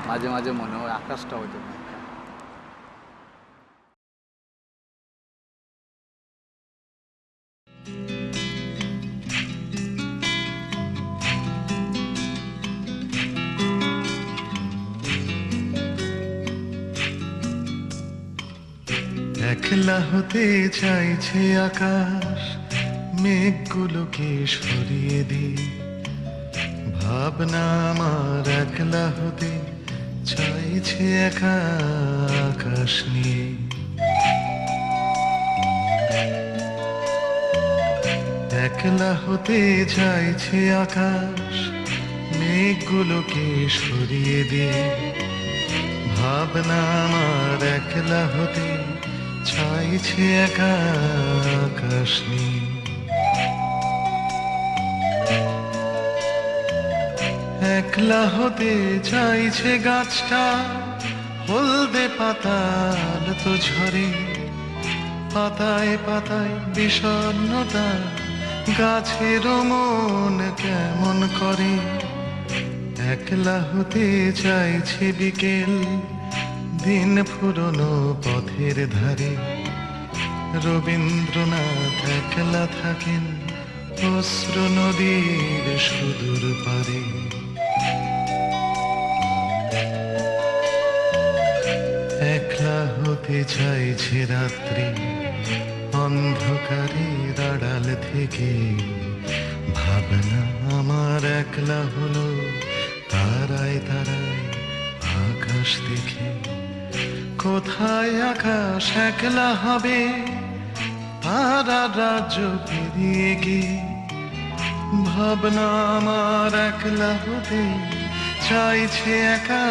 মাঝে মাঝে মনে হয় আকাশটা হয়তো না একলা হতে চাইছে আকাশ, মেঘগুলোকে সরিয়ে দিয়ে। ভাবনা আমার একলা হতে চাইছে একা আকাশ নিয়ে। একলা হতে চাইছে আকাশ, মেঘগুলোকে সরিয়ে দিয়ে। ভাবনা আমার একলা হতে চাইছে একা আকাশ নিয়ে। একলা হতে চাইছে গাছটা, হলদে পাতাল তো ঝরে। পাতায় পাতায় বিষণ্ণতা, গাছের মন কেমন করে। একলা হতে চাইছে বিকেল, দিন ফুরনো পথের ধারে। রবীন্দ্রনাথ একলা থাকেন অশ্রু নদীর সুদূর পারে। একলা হতে চাইছে রাত্রি, অন্ধকারের আড়াল থেকে। ভাবনা আমার একলা হলো তারায় তারায় আকাশ দেখে। কোথায় আকাশ একলা হবে তারা রাজ্য পেরিয়ে গিয়ে। ভাবনা আমার একলা হতে চাইছে একা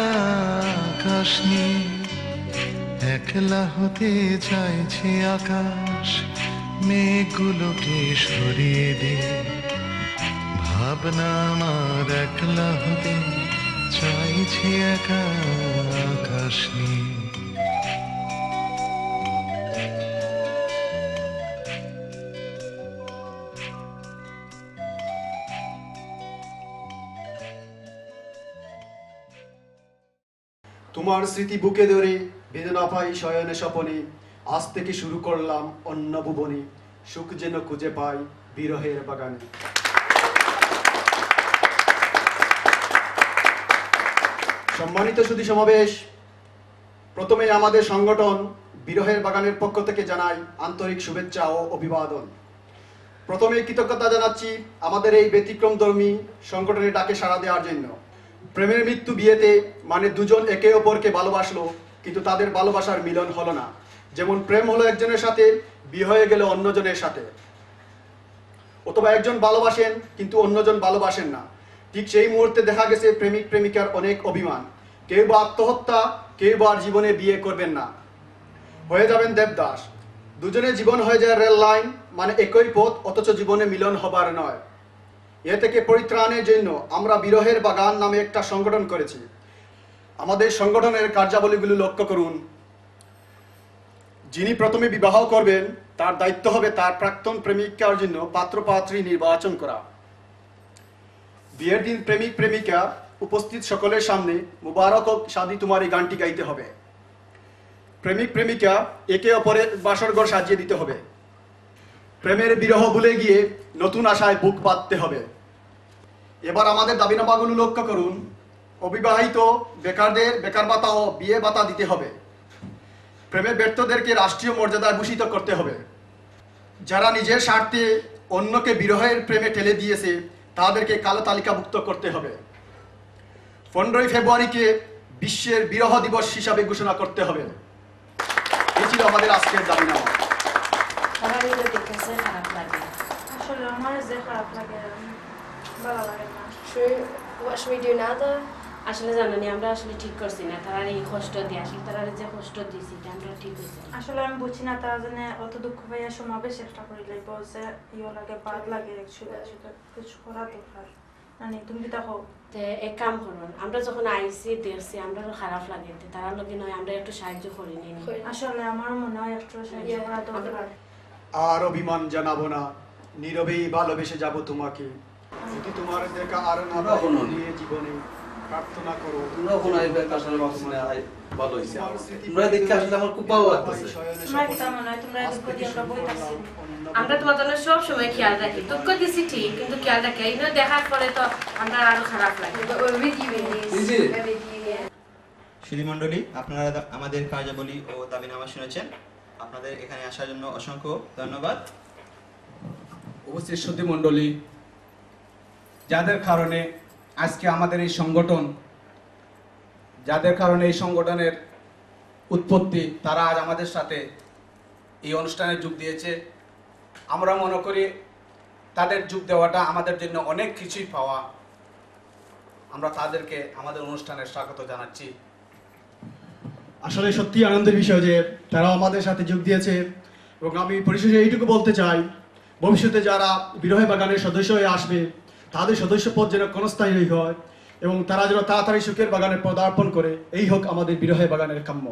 আকাশ নিয়ে। একলা হতে চাইছে আকাশ, মেঘগুলোকে সরিয়ে দিয়ে। ভাবনা আমার একলা হতে চাইছে একা আকাশ নিয়ে। তোমার স্মৃতি বুকে ধরে বেদনা পাই শয়নে স্বপনে। আজ থেকে শুরু করলাম অন্য ভুবনে, সুখ যেন খুঁজে পাই বিরহের বাগানে। সম্মানিত সুধী সমাবেশ, প্রথমে আমাদের সংগঠন বিরহের বাগানের পক্ষ থেকে জানাই আন্তরিক শুভেচ্ছা ও অভিবাদন। প্রথমে কৃতজ্ঞতা জানাচ্ছি আমাদের এই ব্যতিক্রমধর্মী সংগঠনের ডাকে সাড়া দেওয়ার জন্য। প্রেমের মৃত্যু বিয়েতে মানে দুজন একে অপরকে ভালোবাসলো, কিন্তু তাদের ভালোবাসার মিলন হলো না। যেমন প্রেম হলো একজনের সাথে, বিয়ে হয়ে গেল অন্যজনের সাথে। অথবা একজন ভালোবাসেন কিন্তু অন্যজন ভালোবাসেন না। ঠিক সেই মুহূর্তে দেখা গেছে প্রেমিক প্রেমিকার অনেক অভিমান। কেউ বা আত্মহত্যা, কেউ বা আর জীবনে বিয়ে করবেন না, হয়ে যাবেন দেবদাস। দুজনের জীবন হয়ে যায় রেল লাইন, মানে একই পথ অথচ জীবনে মিলন হবার নয়। এ থেকে পরিত্রাণের জন্য আমরা বিরহের বাগান নামে একটা সংগঠন করেছি। আমাদের সংগঠনের কার্যাবলীগুলো লক্ষ্য করুন। যিনি প্রথমে বিবাহ করবেন তার দায়িত্ব হবে তার প্রাক্তন প্রেমিকার জন্য পাত্র পাত্রী নির্বাচন করা। বিয়ের দিন প্রেমিক প্রেমিকা উপস্থিত সকলের সামনে মুবারক হোক শাদী তোমার এই গানটি গাইতে হবে। প্রেমিক প্রেমিকা একে অপরের বাসরঘর সাজিয়ে দিতে হবে। প্রেমের বিরহ ভুলে গিয়ে নতুন আশায় বুক বাঁধতে হবে। এবার আমাদের দাবিনামাগুলো লক্ষ্য করুন। অবিবাহিত বেকারদের বেকার ভাতা ও বিয়ে ভাতা দিতে হবে। প্রেমে ব্যর্থদেরকে রাষ্ট্রীয় মর্যাদায় ভূষিত করতে হবে। যারা নিজের স্বার্থে অন্যকে বিরহের প্রেমে ঠেলে দিয়েছে তাদেরকে কালো তালিকাভুক্ত করতে হবে। 15ই ফেব্রুয়ারিকে বিশ্বের বিরহ দিবস হিসাবে ঘোষণা করতে হবে। এই ছিল আমাদের আজকের দাবিনামা। আসলে আমার যে খারাপ লাগে, ভালো লাগে না। What should we do now though? আসলে জানি আমরা আসলে ঠিক করছি না, তারা এই কষ্ট দিয়ে আসলে তারা যে কষ্ট দিয়েছি আমরা ঠিক হয়েছে। আসলে আমি বুঝি না তারা জানে অত দুঃখ পাইয়া সমাবেশ চেষ্টা করি লাগব যে ইয়ে লাগে বাদ লাগে কিছু করা দরকার। মানে তুমি কি দেখো এক কাম করুন, আমরা যখন আইসি দেখছি আমরা খারাপ লাগে, তারা লোকে নয় আমরা একটু সাহায্য করি নি। আসলে আমার মনে হয় একটু সাহায্য করা দরকার। আর অভিমান জানাবো না, নীরবেই ভালোবেসে যাব তোমাকে। যদি তোমার দেখা আর না নিয়ে জীবনে প্রার্থনা করো। তোমরা কোন আইবে কাশাল মাসনে ভালো হইছে। তোমরা দেখে আসলে আমার খুব ভালো লাগতেছে। তোমরা কি মনে হয় তোমরা দুঃখ দিয়ে আমরা বইতাছি? আমরা তোমাদের জন্য সব সময় খেয়াল রাখি। দুঃখ দিছি ঠিক, কিন্তু খেয়াল রাখি। এই দেখার পরে তো আমরা আরো খারাপ লাগে। সুধী মণ্ডলী, আপনারা আমাদের কার্যাবলী ও দাবিনামা শুনেছেন। আপনাদের এখানে আসার জন্য অসংখ্য ধন্যবাদ। উপস্থিত সুধী মণ্ডলী, যাদের কারণে আজকে আমাদের এই সংগঠন, যাদের কারণে এই সংগঠনের উৎপত্তি, তারা আজ আমাদের সাথে এই অনুষ্ঠানে যোগ দিয়েছে। আমরা মনে করি তাদের যোগ দেওয়াটা আমাদের জন্য অনেক কিছুই পাওয়া। আমরা তাদেরকে আমাদের অনুষ্ঠানে স্বাগত জানাচ্ছি। আসলে সত্যি আনন্দের বিষয় যে তারাও আমাদের সাথে যোগ দিয়েছে, এবং আমি পরিশেষে এইটুকু বলতে চাই, ভবিষ্যতে যারা বিরহে বাগানের সদস্য হয়ে আসবে তাদের সদস্য পদ যেন ক্ষণস্থায়ী হয় এবং তারা যেন তাড়াতাড়ি সুখের বাগানে পদার্পণ করে, এই হোক আমাদের বিরহে বাগানের কাম্য।